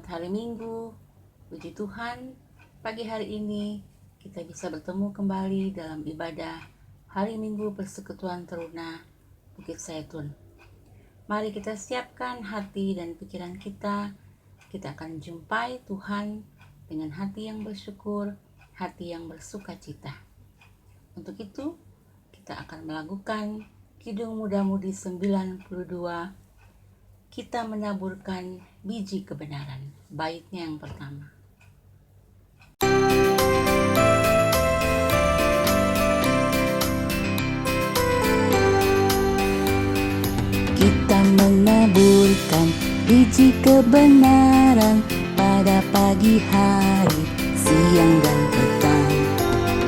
Selamat hari Minggu. Puji Tuhan, pagi hari ini kita bisa bertemu kembali dalam ibadah hari Minggu Persekutuan Teruna Bukit Zaitun. Mari kita siapkan hati dan pikiran kita. Kita akan jumpai Tuhan dengan hati yang bersyukur, hati yang bersukacita. Untuk itu, kita akan melakukan Kidung Muda-Mudi 92. Kita menaburkan biji kebenaran. Baitnya yang pertama. Kita menaburkan biji kebenaran pada pagi hari, siang dan petang.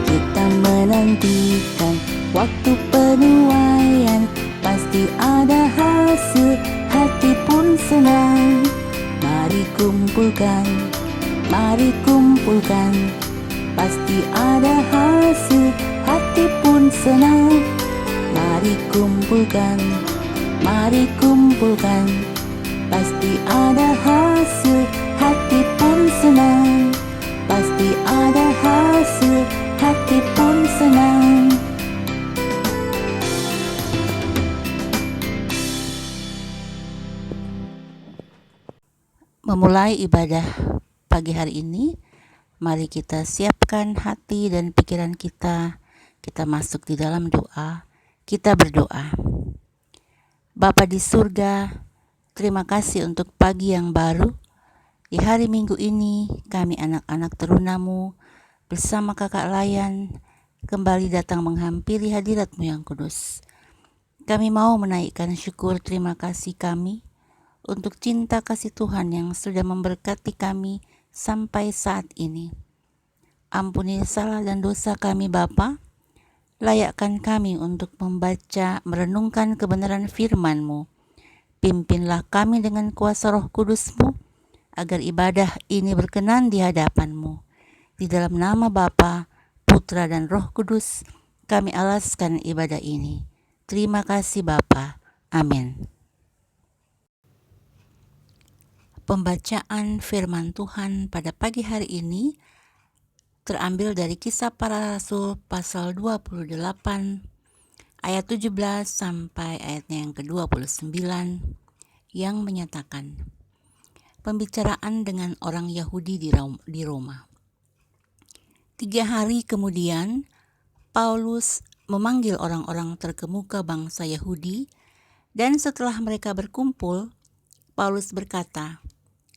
Kita menantikan waktu penuaian, pasti ada hasil, hati pun senang. Mari kumpulkan, pasti ada hasil, hati pun senang. Mari kumpulkan, pasti ada hasil, hati pun senang. Pasti ada hasil, hati pun senang. Memulai ibadah pagi hari ini, mari kita siapkan hati dan pikiran kita. Kita masuk di dalam doa. Kita berdoa. Bapa di surga, terima kasih untuk pagi yang baru. Di hari Minggu ini, kami anak-anak terunamu bersama kakak Layan kembali datang menghampiri hadirat-Mu yang kudus. Kami mau menaikkan syukur terima kasih kami untuk cinta kasih Tuhan yang sudah memberkati kami sampai saat ini. Ampuni salah dan dosa kami Bapa. Layakkan kami untuk membaca, merenungkan kebenaran firman-Mu. Pimpinlah kami dengan kuasa Roh Kudus-Mu, agar ibadah ini berkenan di hadapan-Mu. Di dalam nama Bapa, Putra dan Roh Kudus, kami alaskan ibadah ini. Terima kasih Bapa. Amin. Pembacaan firman Tuhan pada pagi hari ini terambil dari Kisah Para Rasul pasal 28 ayat 17 sampai ayatnya yang ke-29 yang menyatakan pembicaraan dengan orang Yahudi di Roma. 3 hari kemudian Paulus memanggil orang-orang terkemuka bangsa Yahudi, dan setelah mereka berkumpul, Paulus berkata,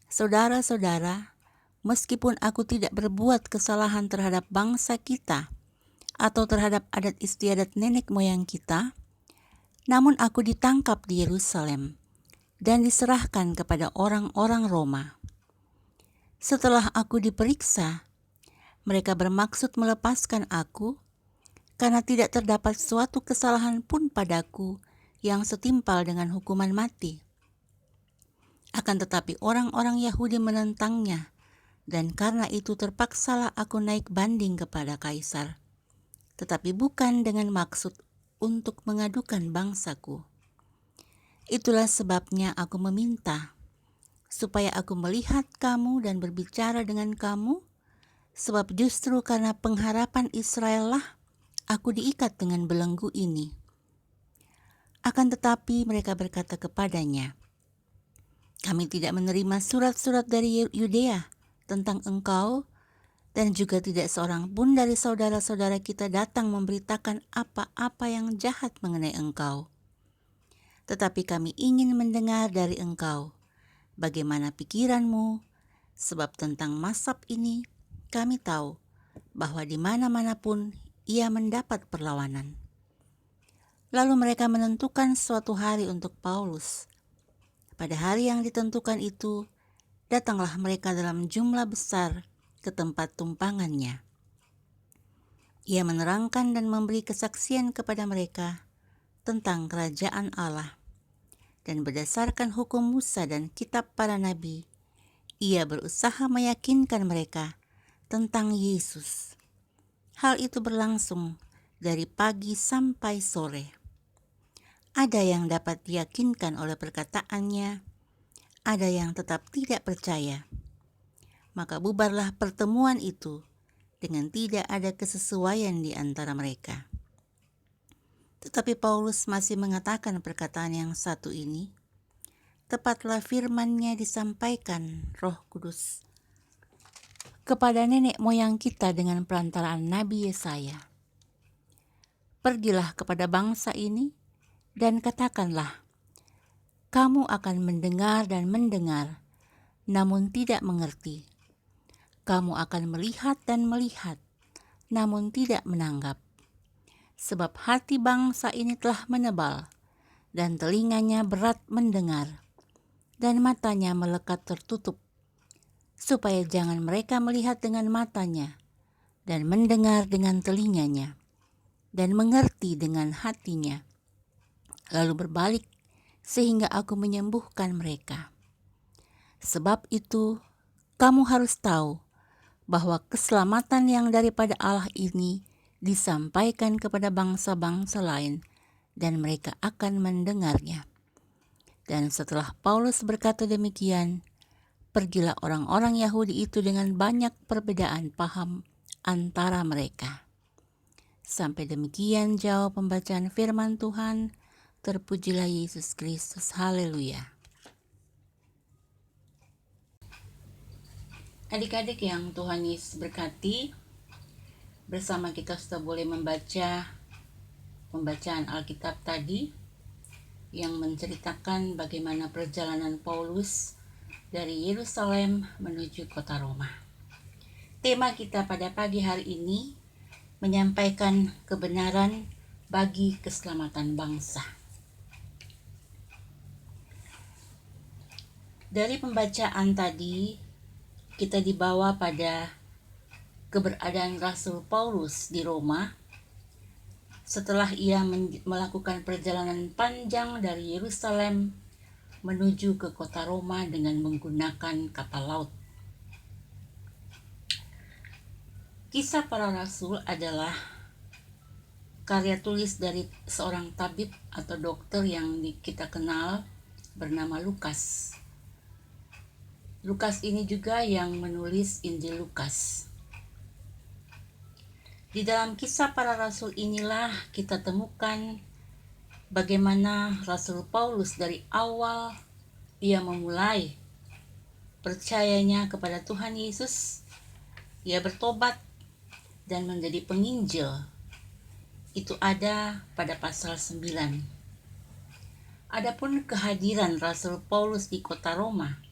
"Saudara-saudara, meskipun aku tidak berbuat kesalahan terhadap bangsa kita atau terhadap adat istiadat nenek moyang kita, namun aku ditangkap di Yerusalem dan diserahkan kepada orang-orang Roma. Setelah aku diperiksa, mereka bermaksud melepaskan aku karena tidak terdapat suatu kesalahan pun padaku yang setimpal dengan hukuman mati. Akan tetapi orang-orang Yahudi menentangnya, dan karena itu terpaksalah aku naik banding kepada Kaisar, tetapi bukan dengan maksud untuk mengadukan bangsaku. Itulah sebabnya aku meminta, supaya aku melihat kamu dan berbicara dengan kamu, sebab justru karena pengharapan Israel lah aku diikat dengan belenggu ini." Akan tetapi mereka berkata kepadanya, "Kami tidak menerima surat-surat dari Yudea tentang engkau, dan juga tidak seorang pun dari saudara-saudara kita datang memberitakan apa-apa yang jahat mengenai engkau. Tetapi kami ingin mendengar dari engkau bagaimana pikiranmu, sebab tentang Mazhab ini kami tahu bahwa di mana-mana pun ia mendapat perlawanan." Lalu mereka menentukan suatu hari untuk Paulus. Pada hari yang ditentukan itu, datanglah mereka dalam jumlah besar ke tempat tumpangannya. Ia menerangkan dan memberi kesaksian kepada mereka tentang kerajaan Allah. Dan berdasarkan hukum Musa dan kitab para nabi, ia berusaha meyakinkan mereka tentang Yesus. Hal itu berlangsung dari pagi sampai sore. Ada yang dapat diyakinkan oleh perkataannya, ada yang tetap tidak percaya. maka bubarlah pertemuan itu dengan tidak ada kesesuaian di antara mereka. Tetapi Paulus masih mengatakan perkataan yang satu ini, tepatlah firman-Nya disampaikan Roh Kudus kepada nenek moyang kita dengan perantaraan Nabi Yesaya. Pergilah kepada bangsa ini dan katakanlah, kamu akan mendengar dan mendengar, namun tidak mengerti. Kamu akan melihat dan melihat, namun tidak menanggap. Sebab hati bangsa ini telah menebal, dan telinganya berat mendengar, dan matanya melekat tertutup, supaya jangan mereka melihat dengan matanya, dan mendengar dengan telinganya, dan mengerti dengan hatinya, lalu berbalik, sehingga aku menyembuhkan mereka. Sebab itu, kamu harus tahu bahwa keselamatan yang daripada Allah ini disampaikan kepada bangsa-bangsa lain, dan mereka akan mendengarnya. Dan setelah Paulus berkata demikian, pergilah orang-orang Yahudi itu dengan banyak perbedaan paham antara mereka. Sampai demikian jauh pembacaan firman Tuhan. Terpujilah Yesus Kristus. Haleluya. Adik-adik yang Tuhan Yesus berkati, bersama kita sudah boleh membaca pembacaan Alkitab tadi yang menceritakan bagaimana perjalanan Paulus dari Yerusalem menuju kota Roma. Tema kita pada pagi hari ini menyampaikan kebenaran bagi keselamatan bangsa. Dari pembacaan tadi, kita dibawa pada keberadaan Rasul Paulus di Roma setelah ia melakukan perjalanan panjang dari Yerusalem menuju ke kota Roma dengan menggunakan kapal laut. Kisah para Rasul adalah karya tulis dari seorang tabib atau dokter yang kita kenal bernama Lukas. Lukas ini juga yang menulis Injil Lukas. Di dalam kisah para rasul inilah kita temukan bagaimana Rasul Paulus dari awal ia memulai percayanya kepada Tuhan Yesus, ia bertobat dan menjadi penginjil. Itu ada pada pasal 9. Adapun kehadiran Rasul Paulus di kota Roma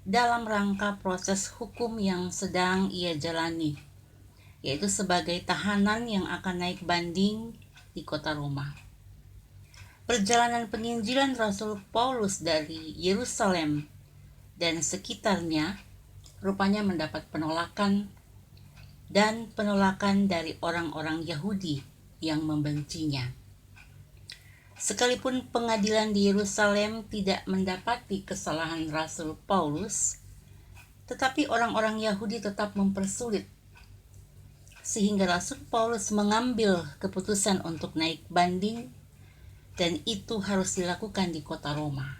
dalam rangka proses hukum yang sedang ia jalani, yaitu sebagai tahanan yang akan naik banding di kota Roma. Perjalanan penginjilan Rasul Paulus dari Yerusalem dan sekitarnya rupanya mendapat penolakan dari orang-orang Yahudi yang membencinya. Sekalipun pengadilan di Yerusalem tidak mendapati kesalahan Rasul Paulus, tetapi orang-orang Yahudi tetap mempersulit, sehingga Rasul Paulus mengambil keputusan untuk naik banding, dan itu harus dilakukan di kota Roma.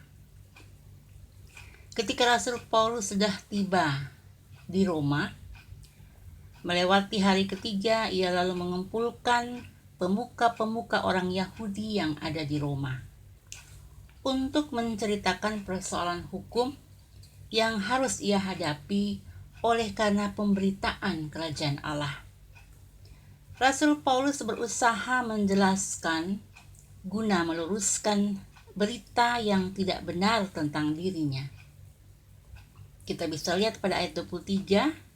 Ketika Rasul Paulus sudah tiba di Roma, melewati hari ketiga, ia lalu mengumpulkan pemuka-pemuka orang Yahudi yang ada di Roma untuk menceritakan persoalan hukum yang harus ia hadapi oleh karena pemberitaan kerajaan Allah. Rasul Paulus berusaha menjelaskan guna meluruskan berita yang tidak benar tentang dirinya. Kita bisa lihat pada ayat 23.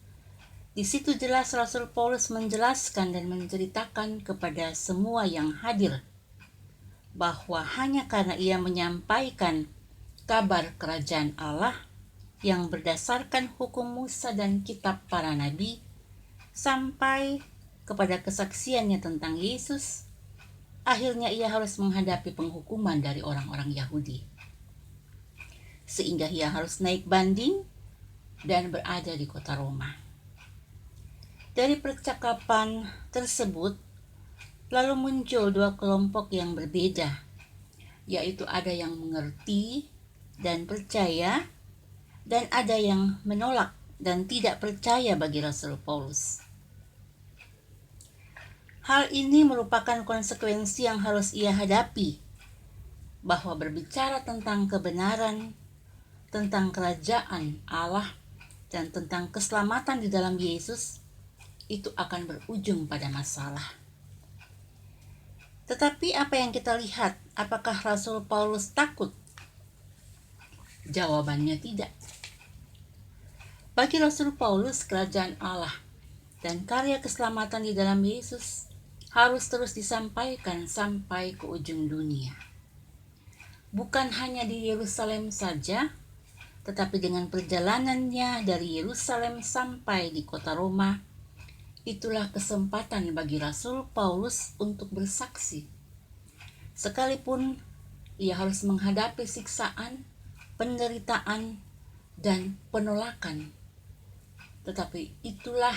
Di situ jelas Rasul Paulus menjelaskan dan menceritakan kepada semua yang hadir bahwa hanya karena ia menyampaikan kabar kerajaan Allah yang berdasarkan hukum Musa dan kitab para nabi sampai kepada kesaksiannya tentang Yesus, akhirnya ia harus menghadapi penghukuman dari orang-orang Yahudi. Sehingga ia harus naik banding dan berada di kota Roma. Dari percakapan tersebut, lalu muncul dua kelompok yang berbeda, yaitu ada yang mengerti dan percaya, dan ada yang menolak dan tidak percaya bagi Rasul Paulus. Hal ini merupakan konsekuensi yang harus ia hadapi, bahwa berbicara tentang kebenaran, tentang kerajaan Allah, dan tentang keselamatan di dalam Yesus, itu akan berujung pada masalah. Tetapi apa yang kita lihat? Apakah Rasul Paulus takut? Jawabannya tidak. Bagi Rasul Paulus, kerajaan Allah dan karya keselamatan di dalam Yesus harus terus disampaikan sampai ke ujung dunia. Bukan hanya di Yerusalem saja, tetapi dengan perjalanannya dari Yerusalem sampai di kota Roma, itulah kesempatan bagi Rasul Paulus untuk bersaksi. Sekalipun ia harus menghadapi siksaan, penderitaan, dan penolakan. Tetapi itulah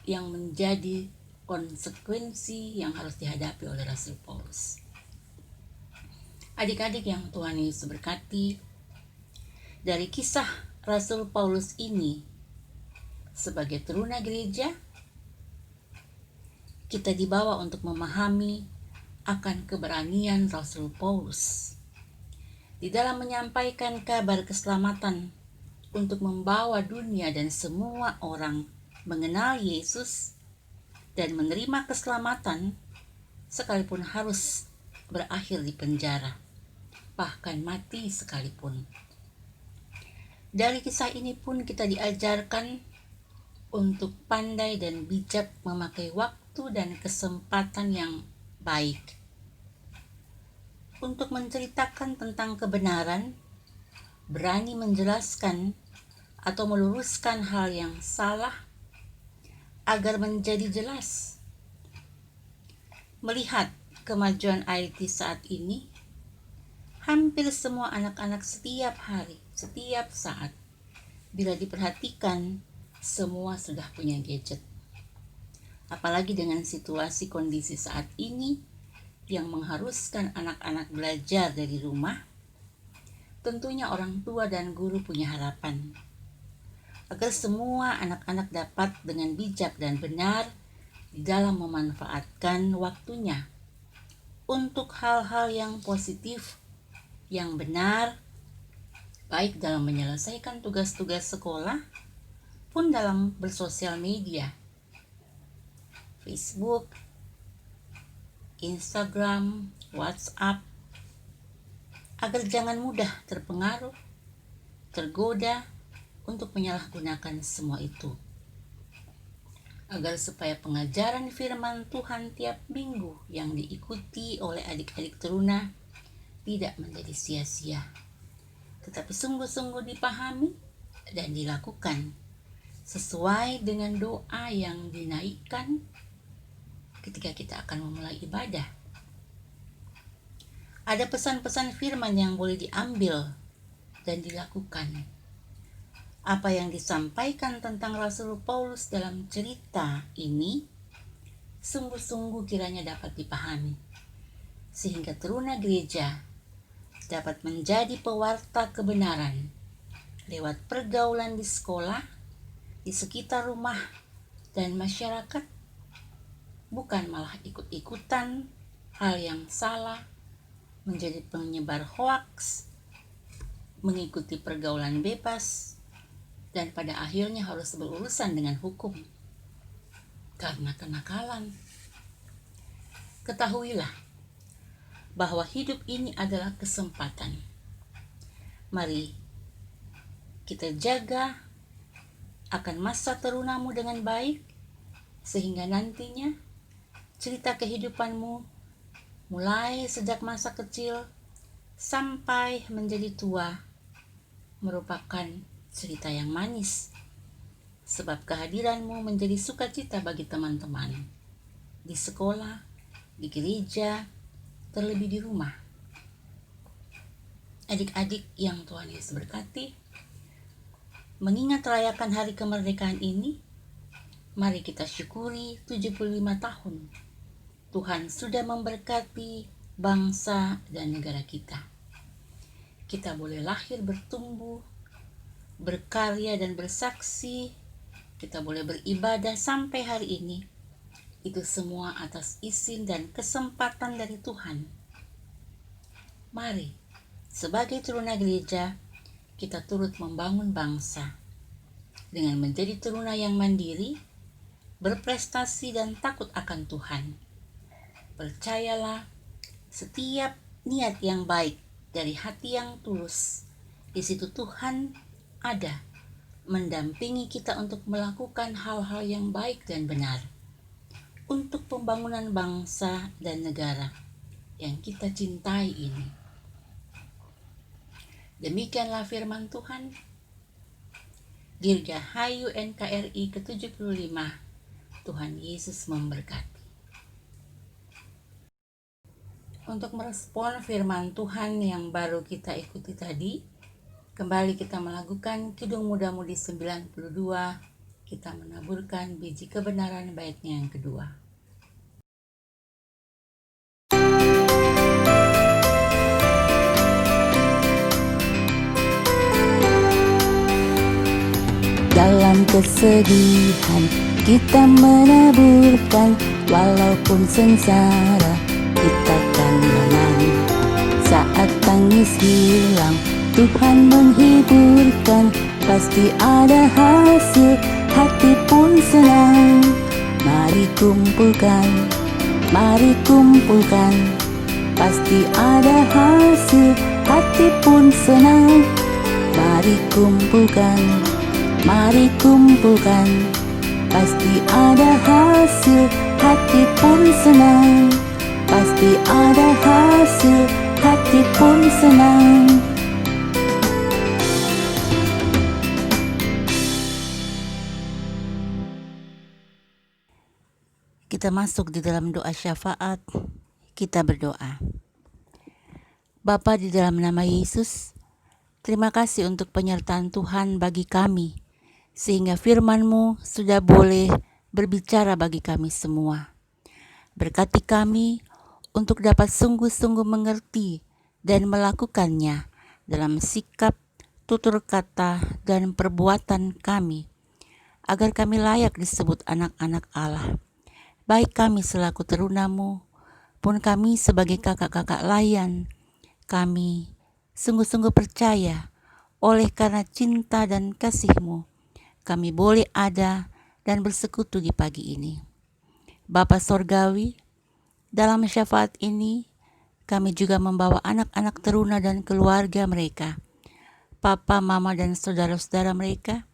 yang menjadi konsekuensi yang harus dihadapi oleh Rasul Paulus. Adik-adik yang Tuhan Yesus berkati, dari kisah Rasul Paulus ini, sebagai teruna gereja, kita dibawa untuk memahami akan keberanian Rasul Paulus di dalam menyampaikan kabar keselamatan untuk membawa dunia dan semua orang mengenal Yesus dan menerima keselamatan, sekalipun harus berakhir di penjara, bahkan mati sekalipun. Dari kisah ini pun kita diajarkan untuk pandai dan bijak memakai waktu dan kesempatan yang baik untuk menceritakan tentang kebenaran, berani menjelaskan atau meluruskan hal yang salah agar menjadi jelas. Melihat kemajuan IT saat ini, hampir semua anak-anak setiap hari, setiap saat, bila diperhatikan, semua sudah punya gadget. Apalagi dengan situasi kondisi saat ini yang mengharuskan anak-anak belajar dari rumah, tentunya orang tua dan guru punya harapan agar semua anak-anak dapat dengan bijak dan benar di dalam memanfaatkan waktunya untuk hal-hal yang positif, yang benar, baik dalam menyelesaikan tugas-tugas sekolah pun dalam bersosial media, Facebook, Instagram, WhatsApp, agar jangan mudah terpengaruh, tergoda untuk menyalahgunakan semua itu. Agar supaya pengajaran firman Tuhan tiap minggu yang diikuti oleh adik-adik teruna tidak menjadi sia-sia, tetapi sungguh-sungguh dipahami dan dilakukan sesuai dengan doa yang dinaikkan ketika kita akan memulai ibadah. Ada pesan-pesan firman yang boleh diambil dan dilakukan. Apa yang disampaikan tentang Rasul Paulus dalam cerita ini sungguh-sungguh kiranya dapat dipahami, sehingga teruna gereja dapat menjadi pewarta kebenaran lewat pergaulan di sekolah, di sekitar rumah, dan masyarakat, bukan malah ikut-ikutan hal yang salah, menjadi penyebar hoaks, mengikuti pergaulan bebas, dan pada akhirnya harus berurusan dengan hukum karena kenakalan. Ketahuilah bahwa hidup ini adalah kesempatan. Mari kita jaga akan masa terunamu dengan baik, sehingga nantinya cerita kehidupanmu mulai sejak masa kecil sampai menjadi tua merupakan cerita yang manis, sebab kehadiranmu menjadi sukacita bagi teman-teman di sekolah, di gereja, terlebih di rumah. Adik-adik yang Tuhan Yesus berkati, mengingat rayakan hari kemerdekaan ini, mari kita syukuri 75 tahun Tuhan sudah memberkati bangsa dan negara kita. Kita boleh lahir bertumbuh, berkarya dan bersaksi, kita boleh beribadah sampai hari ini. Itu semua atas izin dan kesempatan dari Tuhan. Mari, sebagai teruna gereja, kita turut membangun bangsa dengan menjadi teruna yang mandiri, berprestasi dan takut akan Tuhan. Percayalah, setiap niat yang baik dari hati yang tulus, di situ Tuhan ada mendampingi kita untuk melakukan hal-hal yang baik dan benar untuk pembangunan bangsa dan negara yang kita cintai ini. Demikianlah firman Tuhan. Dirgahayu NKRI ke-75. Tuhan Yesus memberkati. Untuk merespon firman Tuhan yang baru kita ikuti tadi, kembali kita melakukan Kidung Muda-Mudi 92. Kita menaburkan biji kebenaran baitnya yang kedua. Dalam kesedihan kita menaburkan, walaupun sengsara kita kan menang. Saat tangis hilang, Tuhan menghiburkan, pasti ada hasil, hati pun senang. Mari kumpulkan, pasti ada hasil, hati pun senang. Mari kumpulkan, pasti ada hasil, hati pun senang. Pasti ada hasil, hati pun senang. Kita masuk di dalam doa syafaat. Kita berdoa. Bapa, di dalam nama Yesus, terima kasih untuk penyertaan Tuhan bagi kami, sehingga firman-Mu sudah boleh berbicara bagi kami semua. Berkati kami untuk dapat sungguh-sungguh mengerti dan melakukannya dalam sikap, tutur kata, dan perbuatan kami, agar kami layak disebut anak-anak Allah. Baik kami selaku teruna-Mu, pun kami sebagai kakak-kakak layan, kami sungguh-sungguh percaya oleh karena cinta dan kasih-Mu, kami boleh ada dan bersekutu di pagi ini. Bapa Sorgawi, dalam syafaat ini, kami juga membawa anak-anak teruna dan keluarga mereka, papa, mama, dan saudara-saudara mereka,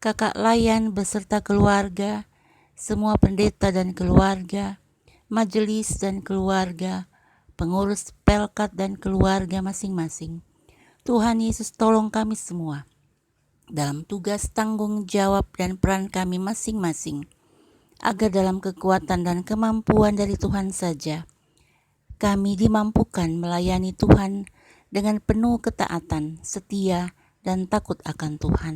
kakak layan beserta keluarga, semua pendeta dan keluarga, majelis dan keluarga, pengurus pelkat dan keluarga masing-masing. Tuhan Yesus, tolong kami semua dalam tugas, tanggung jawab, dan peran kami masing-masing, agar dalam kekuatan dan kemampuan dari Tuhan saja, kami dimampukan melayani Tuhan dengan penuh ketaatan, setia, dan takut akan Tuhan.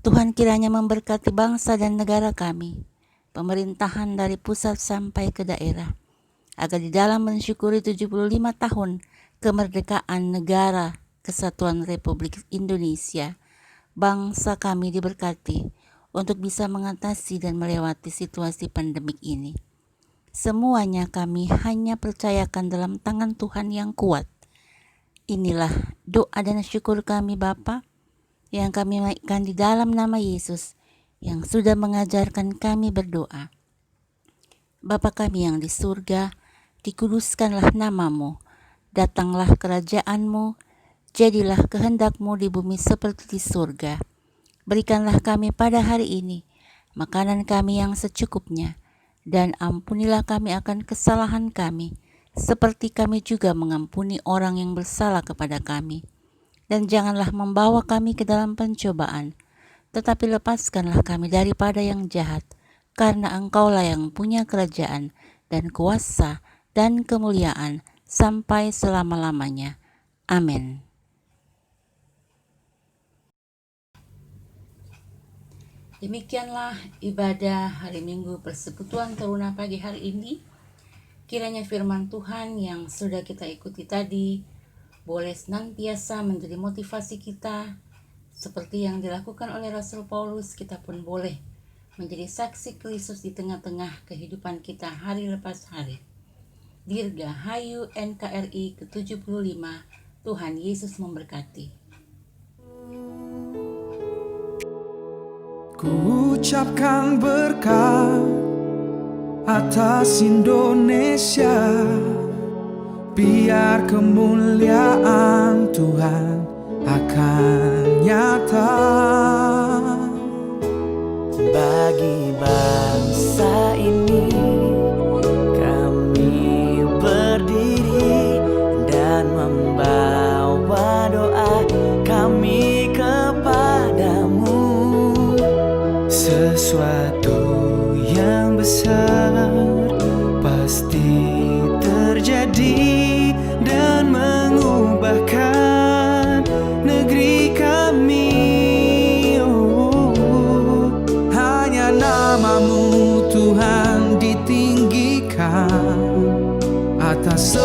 Tuhan kiranya memberkati bangsa dan negara kami, pemerintahan dari pusat sampai ke daerah, agar di dalam mensyukuri 75 tahun kemerdekaan negara Kesatuan Republik Indonesia, bangsa kami diberkati untuk bisa mengatasi dan melewati situasi pandemik ini. Semuanya kami hanya percayakan dalam tangan Tuhan yang kuat. Inilah doa dan syukur kami Bapa, yang kami naikkan di dalam nama Yesus, yang sudah mengajarkan kami berdoa. Bapa kami yang di surga, dikuduskanlah nama-Mu, datanglah kerajaan-Mu, jadilah kehendak-Mu di bumi seperti di surga. Berikanlah kami pada hari ini makanan kami yang secukupnya, dan ampunilah kami akan kesalahan kami, seperti kami juga mengampuni orang yang bersalah kepada kami. Dan janganlah membawa kami ke dalam pencobaan, tetapi lepaskanlah kami daripada yang jahat, karena Engkaulah yang punya kerajaan dan kuasa dan kemuliaan sampai selama-lamanya. Amin. Demikianlah ibadah hari Minggu Persekutuan Teruna pagi hari ini. Kiranya firman Tuhan yang sudah kita ikuti tadi boleh senantiasa menjadi motivasi kita Seperti yang dilakukan oleh Rasul Paulus, kita pun boleh menjadi saksi Kristus di tengah-tengah kehidupan kita hari lepas hari. Dirgahayu NKRI ke-75, Tuhan Yesus memberkati. Ku ucapkan berkat atas Indonesia, biar kemuliaan Tuhan akan nyata. Bagi bangsa ini kami berdiri dan membawa doa kami kepadamu. Sesuatu yang besar pasti terjadi dan mengubahkan negeri kami. Hanya namamu Tuhan ditinggikan atas